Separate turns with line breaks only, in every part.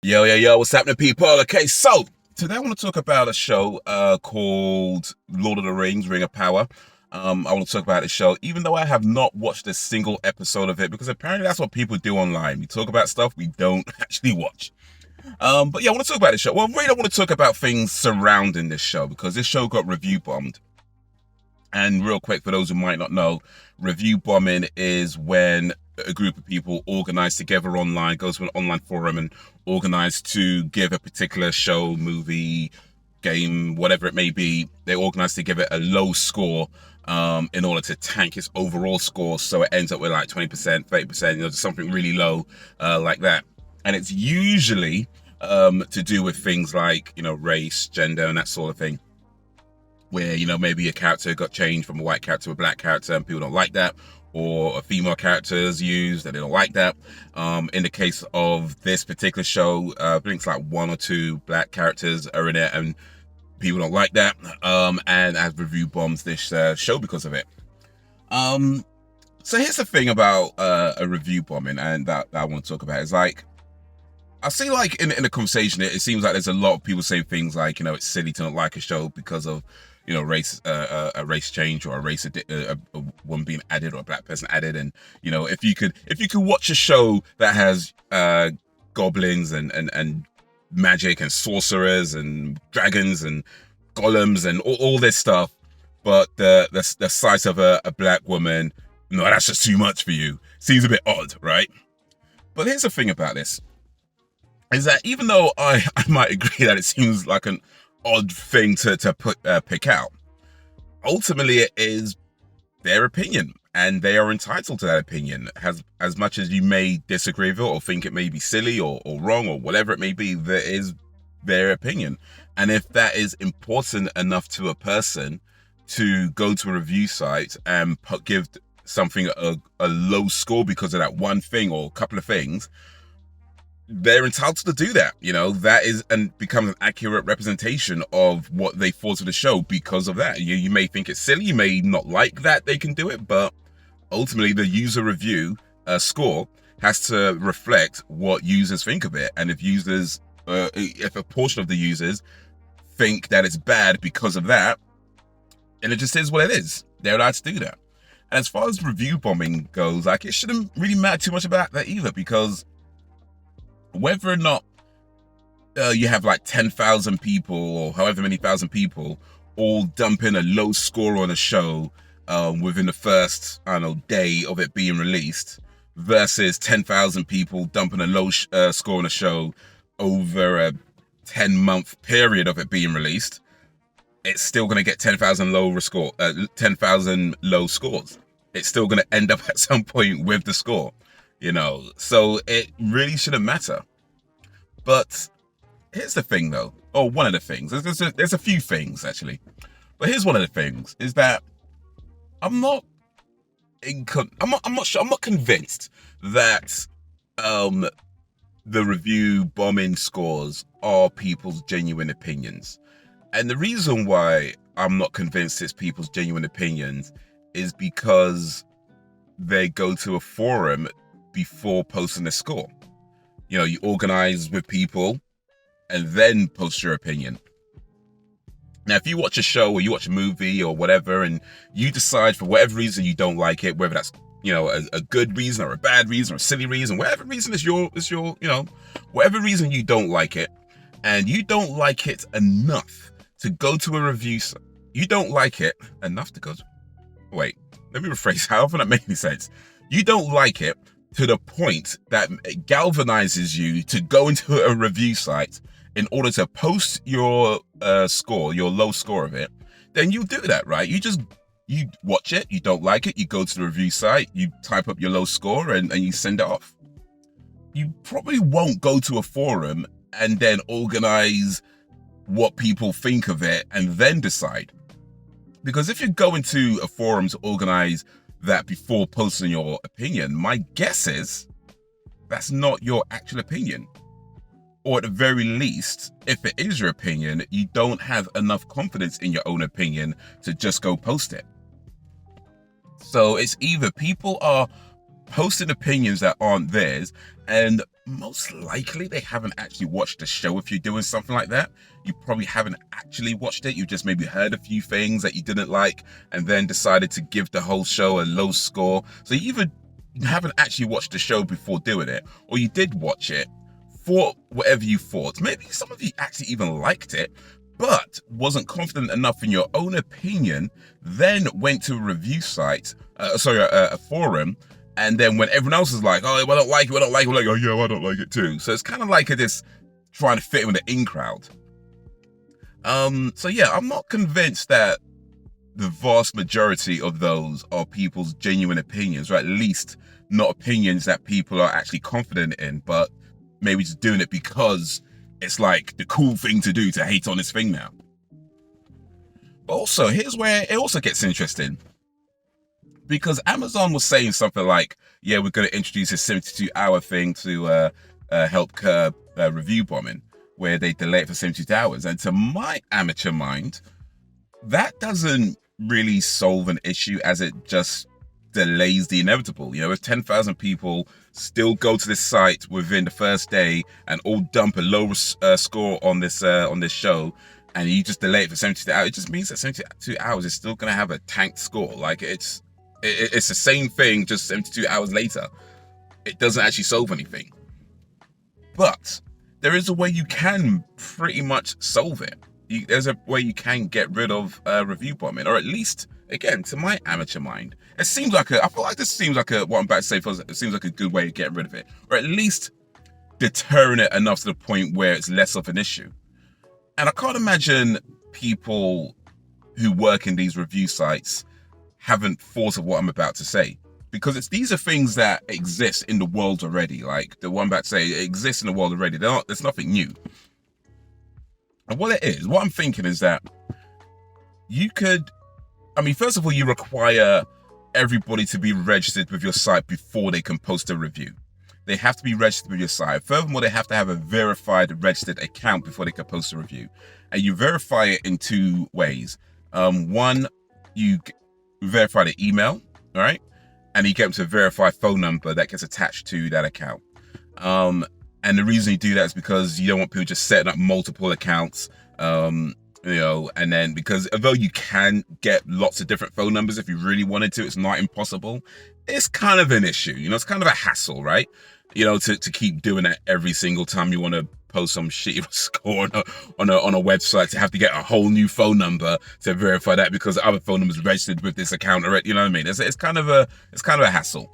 Yo, what's happening, people? Okay, so today I want to talk about a show called Lord of the Rings, Ring of Power. I want to talk about the show, even though I have not watched a single episode of it, because apparently that's what people do online. We talk about stuff we don't actually watch. But yeah, I want to talk about this show. Well, really, I want to talk about things surrounding this show, because this show got review bombed. And real quick, for those who might not know, review bombing is when a group of people organize together online, goes to an online forum and organize to give a particular show, movie, game, whatever it may be. They organize to give it a low score in order to tank its overall score, so it ends up with like 20%, 30%, just something really low like that. And it's usually to do with things like, race, gender, and that sort of thing, where maybe a character got changed from a white character to a black character and people don't like that, or a female character is used and they don't like that. In the case of this particular show, I think it's like one or two black characters are in it and people don't like that, and as review bombs this show because of it. So here's the thing about a review bombing, and that I want to talk about is like, I see like in the conversation, it seems like there's a lot of people saying things like, it's silly to not like a show because of, race, a race change, or a one being added, or a black person added. And, if you could watch a show that has goblins and magic and sorcerers and dragons and golems and all this stuff, but the sight of a black woman, no, that's just too much for you. Seems a bit odd, right? But here's the thing about this, is that even though I might agree that it seems like an odd thing to pick out, ultimately it is their opinion, and they are entitled to that opinion. As much as you may disagree with it or think it may be silly or wrong or whatever it may be, that is their opinion. And if that is important enough to a person to go to a review site and give something a low score because of that one thing or a couple of things, they're entitled to do that. That is, and becomes an accurate representation of what they thought of the show because of that. You may think it's silly, you may not like that they can do it, but ultimately the user review score has to reflect what users think of it. And if if a portion of the users think that it's bad because of that, and it just is what it is, they're allowed to do that. And as far as review bombing goes, like, it shouldn't really matter too much about that either, because whether or not you have like 10,000 people or however many thousand people all dump in a low score on a show within the first, day of it being released, versus 10,000 people dumping a low score on a show over a 10-month period of it being released, it's still going to get 10,000 low scores. It's still going to end up at some point with the score. So it really shouldn't matter. But here's the thing, though. Oh, one of the things. There's a few things, actually. But here's one of the things, is that I'm not convinced that the review bombing scores are people's genuine opinions. And the reason why I'm not convinced it's people's genuine opinions is because they go to a forum before posting a score. You organize with people and then post your opinion. Now, if you watch a show or you watch a movie or whatever, and you decide for whatever reason you don't like it, whether that's a good reason or a bad reason or a silly reason, whatever reason is your whatever reason you don't like it, and you don't like it enough to go to a review site. You don't like it enough to go to... Wait, let me rephrase. However that makes any sense. You don't like it to the point that it galvanizes you to go into a review site in order to post your score, your low score of it, then you do that, right? You watch it, you don't like it, you go to the review site, you type up your low score and you send it off. You probably won't go to a forum and then organize what people think of it and then decide. Because if you're going to a forum to organize that before posting your opinion, my guess is that's not your actual opinion. Or at the very least, if it is your opinion, you don't have enough confidence in your own opinion to just go post it. So it's either people are posting opinions that aren't theirs, and most likely they haven't actually watched the show. If you're doing something like that, you probably haven't actually watched it. You just maybe heard a few things that you didn't like and then decided to give the whole show a low score. So you either haven't actually watched the show before doing it, or you did watch it, thought whatever you thought. Maybe some of you actually even liked it, but wasn't confident enough in your own opinion, then went to a review site, a forum, and then when everyone else is like, oh, I don't like it, we're like, oh yeah, I don't like it too. So it's kind of like this trying to fit in with the in crowd. So yeah, I'm not convinced that the vast majority of those are people's genuine opinions, or at least not opinions that people are actually confident in, but maybe just doing it because it's like the cool thing to do to hate on this thing now. But also, here's where it also gets interesting. Because Amazon was saying something like, yeah, we're going to introduce a 72-hour thing to help curb review bombing, where they delay it for 72 hours. And to my amateur mind, that doesn't really solve an issue, as it just delays the inevitable. You know, if 10,000 people still go to this site within the first day and all dump a low score on this show, and you just delay it for 72 hours, it just means that 72 hours is still going to have a tanked score. Like, it's the same thing, just 72 hours later. It doesn't actually solve anything. But there is a way you can pretty much solve it. There's a way you can get rid of review bombing, or at least, again, to my amateur mind, I feel like this seems like what I'm about to say, it seems like a good way to get rid of it, or at least deterring it enough to the point where it's less of an issue. And I can't imagine people who work in these review sites haven't thought of what I'm about to say, because these are things that exist in the world already. Like the one I'm about to say, it exists in the world already. There's nothing new. And what I'm thinking is that first of all, you require everybody to be registered with your site before they can post a review. They have to be registered with your site. Furthermore, they have to have a verified registered account before they can post a review. And you verify it in two ways. One, you verify the email, all right? And you get them to verify a phone number that gets attached to that account. And the reason you do that is because you don't want people just setting up multiple accounts, and then, because although you can get lots of different phone numbers if you really wanted to, it's not impossible. It's kind of an issue, it's kind of a hassle, right? To keep doing that every single time you want to post some shitty score on a website, to have to get a whole new phone number to verify that because the other phone number is registered with this account already. You know what I mean? It's kind of a hassle.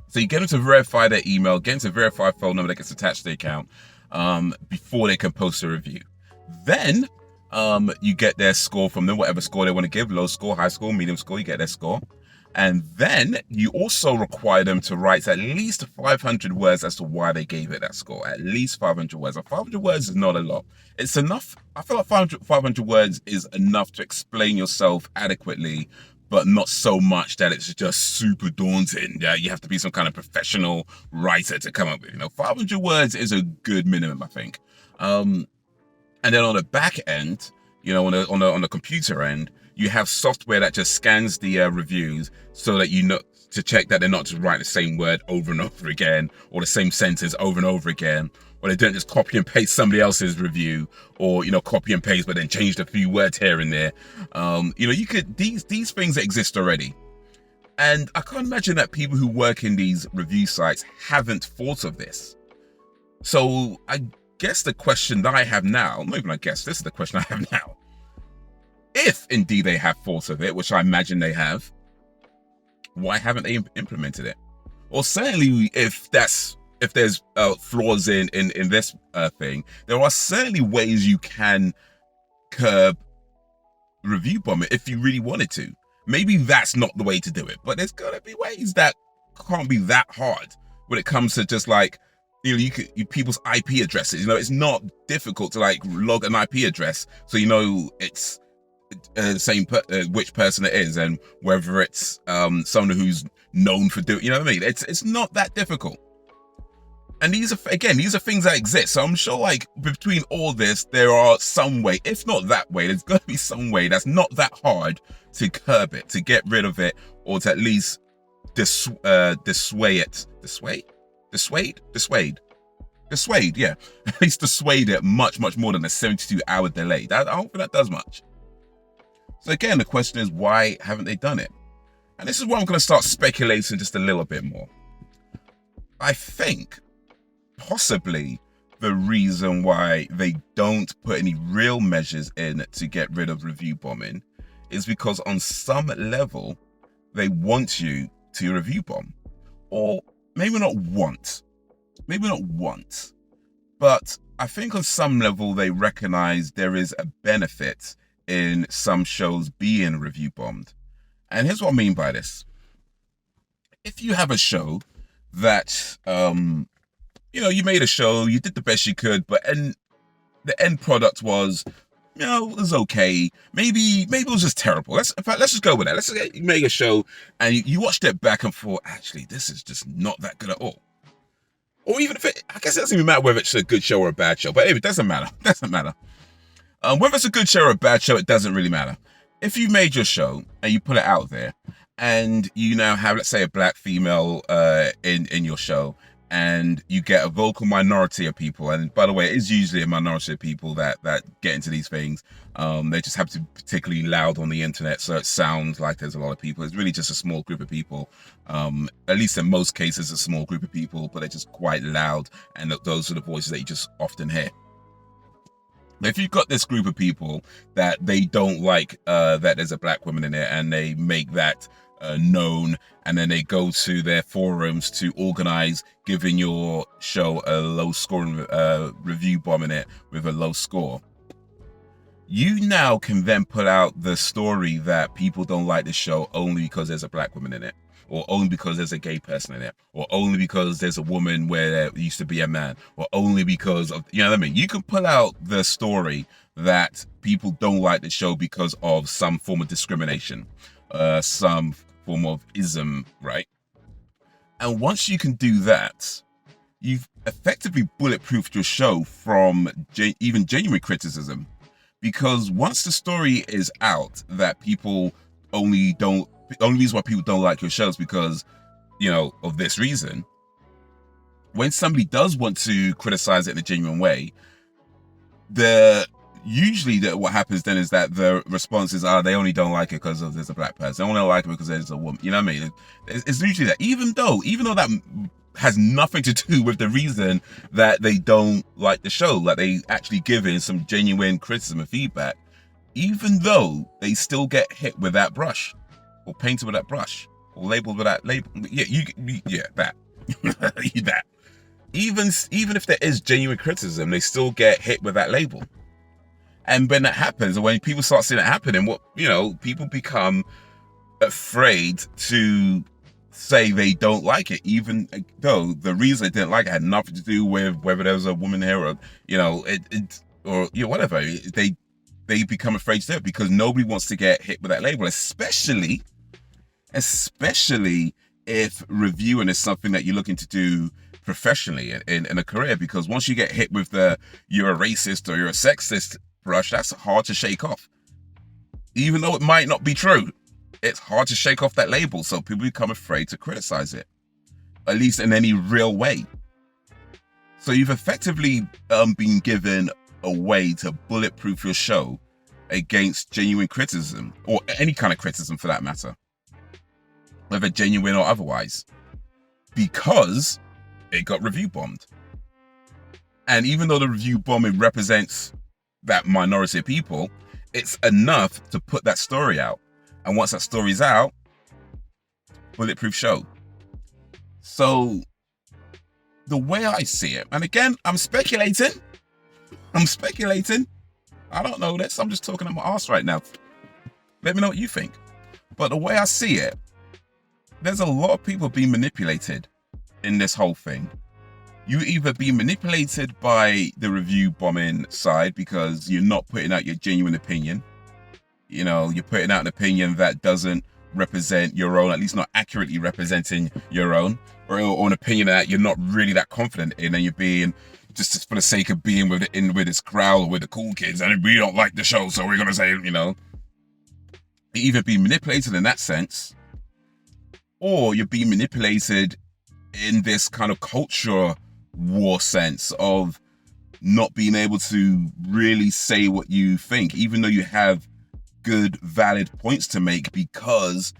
So you get them to verify their email, get them to verify a phone number that gets attached to the account before they can post a review. Then you get their score from them, whatever score they want to give, low score, high score, medium score, you get their score. And then you also require them to write at least 500 words as to why they gave it that score. At least 500 words. 500 words is not a lot. It's enough. I feel like 500 words is enough to explain yourself adequately, but not so much that it's just super daunting. Yeah, you have to be some kind of professional writer to come up with. 500 words is a good minimum, I think. And then on the back end, on the computer end, you have software that just scans the reviews so that to check that they're not just writing the same word over and over again, or the same sentence over and over again, or they don't just copy and paste somebody else's review, or copy and paste but then change a few words here and there. These things exist already, and I can't imagine that people who work in these review sites haven't thought of this. So I guess the question that I have now, not even I guess, this is the question I have now. If indeed they have thought of it, which I imagine they have, why haven't they implemented it? Or certainly, if there's flaws in this thing, there are certainly ways you can curb review bombing if you really wanted to. Maybe that's not the way to do it, but there's gotta be ways that can't be that hard when it comes to just like, people's IP addresses. It's not difficult to like log an IP address, so it's the same which person it is, and whether it's someone who's known for doing, you know what I mean? It's not that difficult. And these are things that exist. So I'm sure like between all this, there are some way, if not that way, there's going to be some way that's not that hard to curb it, to get rid of it, or to at least dissuade it. Dissuade? Dissuade, yeah. At least dissuade it much, much more than a 72-hour delay. I don't think that does much. So again, the question is, why haven't they done it? And this is where I'm going to start speculating just a little bit more. I think possibly the reason why they don't put any real measures in to get rid of review bombing is because on some level, they want you to review bomb. Or maybe not want, but I think on some level they recognize there is a benefit in some shows being review bombed. And here's what I mean by this. If you have a show that, you made a show, you did the best you could, but the end product was, it was okay. Maybe it was just terrible. Let's just go with that. Let's say you made a show and you watched it back and thought, actually, this is just not that good at all. Or even if I guess it doesn't even matter whether it's a good show or a bad show, but anyway, it doesn't matter. Whether it's a good show or a bad show, it doesn't really matter. If you made your show and you put it out there and you now have, let's say, a black female in your show, and you get a vocal minority of people, and by the way, it is usually a minority of people that get into these things. They just have to be particularly loud on the internet, so it sounds like there's a lot of people. It's really just a small group of people. At least in most cases, a small group of people, but they're just quite loud, and those are the voices that you just often hear. If you've got this group of people that they don't like that there's a black woman in it, and they make that known, and then they go to their forums to organize giving your show a low scoring review bombing it with a low score, you now can then put out the story that people don't like the show only because there's a black woman in it, or only because there's a gay person in it, or only because there's a woman where there used to be a man, or only because of, you know what I mean? You can pull out the story that people don't like the show because of some form of discrimination, some form of ism, right? And once you can do that, you've effectively bulletproofed your show from even genuine criticism. Because once the story is out that the only reason why people don't like your shows because, of this reason, when somebody does want to criticize it in a genuine way, what happens then is that the responses are they only don't like it because there's a black person. They only don't like it because there's a woman. You know what I mean? It's usually that. Even though that has nothing to do with the reason that they don't like the show, like they actually give in some genuine criticism and feedback, even though they still get hit with that brush, or painted with that brush, or labeled with that label. That. That. Even if there is genuine criticism, they still get hit with that label. And when that happens, or when people start seeing it happening, people become afraid to say they don't like it, even though the reason they didn't like it had nothing to do with whether there was a woman here or, whatever. They become afraid to do it because nobody wants to get hit with that label, especially if reviewing is something that you're looking to do professionally in a career. Because once you get hit with you're a racist or you're a sexist brush, that's hard to shake off. Even though it might not be true, it's hard to shake off that label. So people become afraid to criticize it, at least in any real way. So you've effectively been given a way to bulletproof your show against genuine criticism, or any kind of criticism for that matter, whether genuine or otherwise, because it got review bombed. And even though the review bombing represents that minority of people, it's enough to put that story out. And once that story's out, bulletproof show. So the way I see it, and again, I'm speculating. I don't know this. I'm just talking at my ass right now. Let me know what you think. But the way I see it, there's a lot of people being manipulated in this whole thing. You either be manipulated by the review bombing side because you're not putting out your genuine opinion. You're putting out an opinion that doesn't represent your own, at least not accurately representing your own, or an opinion that you're not really that confident in, and you're being just for the sake of being with this crowd or with the cool kids, and we don't like the show, so we're gonna say, you either be manipulated in that sense, or you're being manipulated in this kind of culture war sense of not being able to really say what you think, even though you have good, valid points to make, because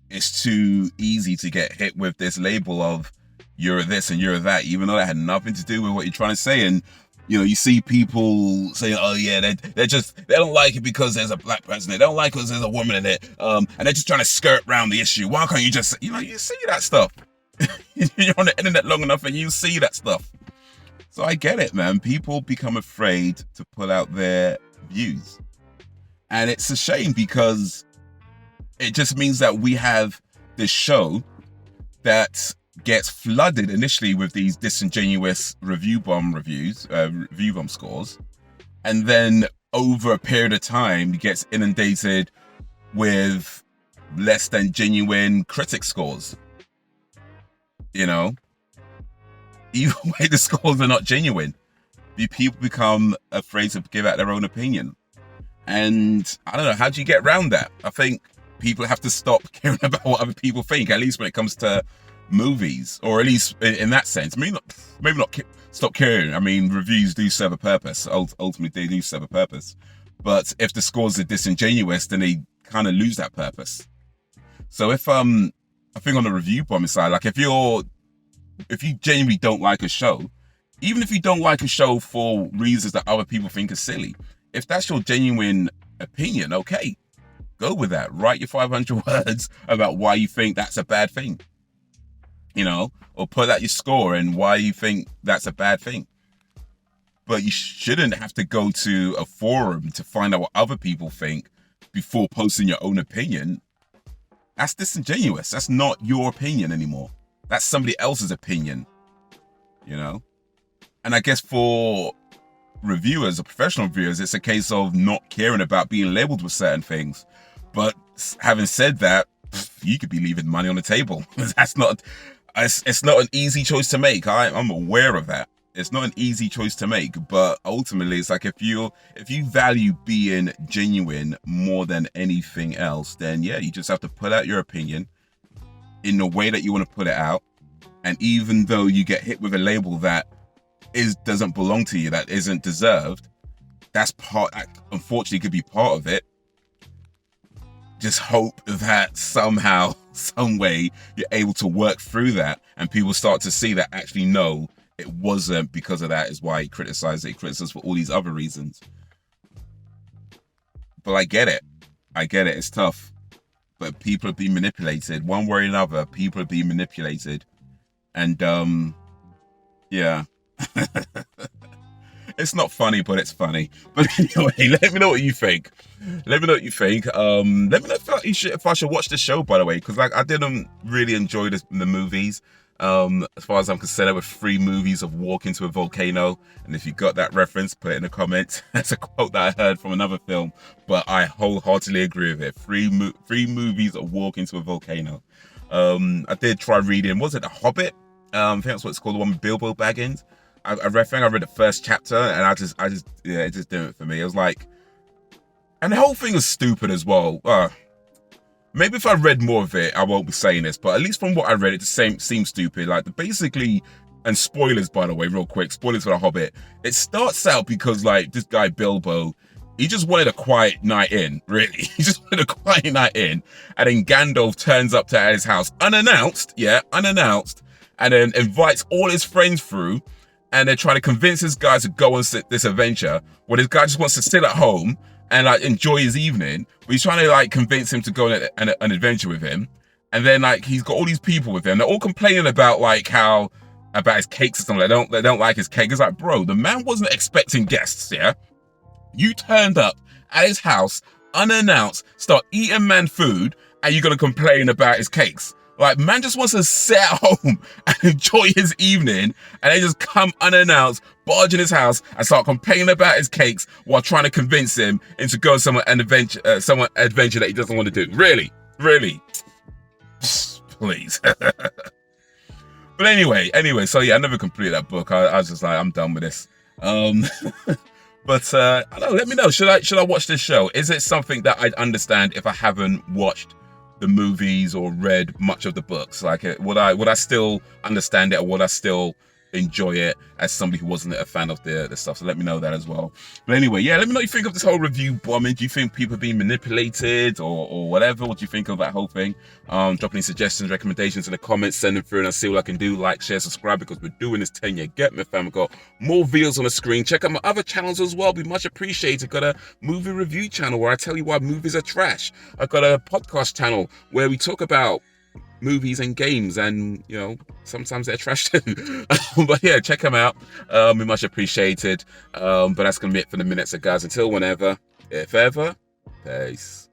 it's too easy to get hit with this label of you're this and you're that, even though that had nothing to do with what you're trying to say. And you see people saying, "Oh yeah, they don't like it because there's a black person. They don't like it because there's a woman in it, and they're just trying to skirt around the issue. Why can't you just, you see that stuff? You're on the internet long enough and you see that stuff." So I get it, man. People become afraid to put out their views, and it's a shame because it just means that we have this show that gets flooded initially with these disingenuous review bomb scores, and then over a period of time gets inundated with less than genuine critic scores. Either way, the scores are not genuine. The people become afraid to give out their own opinion, and I don't know, how do you get around that? I think people have to stop caring about what other people think, at least when it comes to movies, or at least in that sense. Maybe not stop caring. I mean, reviews do serve a purpose. Ultimately, they do serve a purpose. But if the scores are disingenuous, then they kind of lose that purpose. So if I think on the review bombing side, like if you genuinely don't like a show, even if you don't like a show for reasons that other people think are silly, if that's your genuine opinion, okay, go with that. Write your 500 words about why you think that's a bad thing. Or put out your score and why you think that's a bad thing. But you shouldn't have to go to a forum to find out what other people think before posting your own opinion. That's disingenuous. That's not your opinion anymore. That's somebody else's opinion, And I guess for reviewers or professional reviewers, it's a case of not caring about being labeled with certain things. But having said that, you could be leaving money on the table. It's not an easy choice to make. I'm aware of that. It's not an easy choice to make, but ultimately it's like if you value being genuine more than anything else, then yeah, you just have to put out your opinion in the way that you want to put it out. And even though you get hit with a label that doesn't belong to you, that isn't deserved, that unfortunately could be part of it. Just hope that somehow, some way, you're able to work through that and people start to see that actually, no, it wasn't because of that is why he criticized it. He criticized for all these other reasons. But I get it. It's tough. But people are being manipulated. One way or another, people are being manipulated. And, yeah. It's not funny, but it's funny. But anyway, let me know what you think. Let me know if I should watch the show, by the way, because I didn't really enjoy the movies. As far as I'm concerned, there were 3 movies of walk into a volcano, and if you got that reference, put it in the comments. That's a quote that I heard from another film, but I wholeheartedly agree with it. 3 movies of walk into a volcano. I did try reading, was it The Hobbit? I think that's what it's called, the one with Bilbo Baggins. I read the first chapter, and it just didn't it for me. It was like, and the whole thing was stupid as well. Maybe if I read more of it, I won't be saying this, but at least from what I read, it just seems stupid. Like, basically, and spoilers, by the way, real quick, spoilers for The Hobbit. It starts out because, like, this guy Bilbo, he just wanted a quiet night in, really. He just wanted a quiet night in, and then Gandalf turns up at his house, unannounced, and then invites all his friends through, and they're trying to convince this guy to go on this adventure, where this guy just wants to sit at home and like enjoy his evening, but he's trying to like convince him to go on an adventure with him. And then like he's got all these people with him, they're all complaining about like about his cakes or something. They don't like his cake. It's like, bro, the man wasn't expecting guests, yeah? You turned up at his house unannounced, start eating man food, and you're gonna complain about his cakes. Like, man just wants to sit at home and enjoy his evening, and they just come unannounced, barge in his house, and start complaining about his cakes while trying to convince him into going an adventure that he doesn't want to do. Really? Please. But anyway, so yeah, I never completed that book. I was just like, I'm done with this. But I don't know, let me know. Should I watch this show? Is it something that I'd understand if I haven't watched the movies or read much of the books? Like, would I still understand it, or would I still enjoy it as somebody who wasn't a fan of the stuff? So let me know that as well. But anyway, yeah, let me know what you think of this whole review bombing. Do you think people are being manipulated or whatever? What do you think of that whole thing? Drop any suggestions, recommendations in the comments, send them through, and I'll see what I can do. Like, share, subscribe, because we're doing this 10-year Get Me fam. We've got more videos on the screen. Check out my other channels as well. Be much appreciated. Got a movie review channel where I tell you why movies are trash. I've got a podcast channel where we talk about movies and games, and sometimes they're trash too. But yeah, check them out. Be much appreciated. But that's gonna be it for the minute. So guys, until whenever, if ever, peace.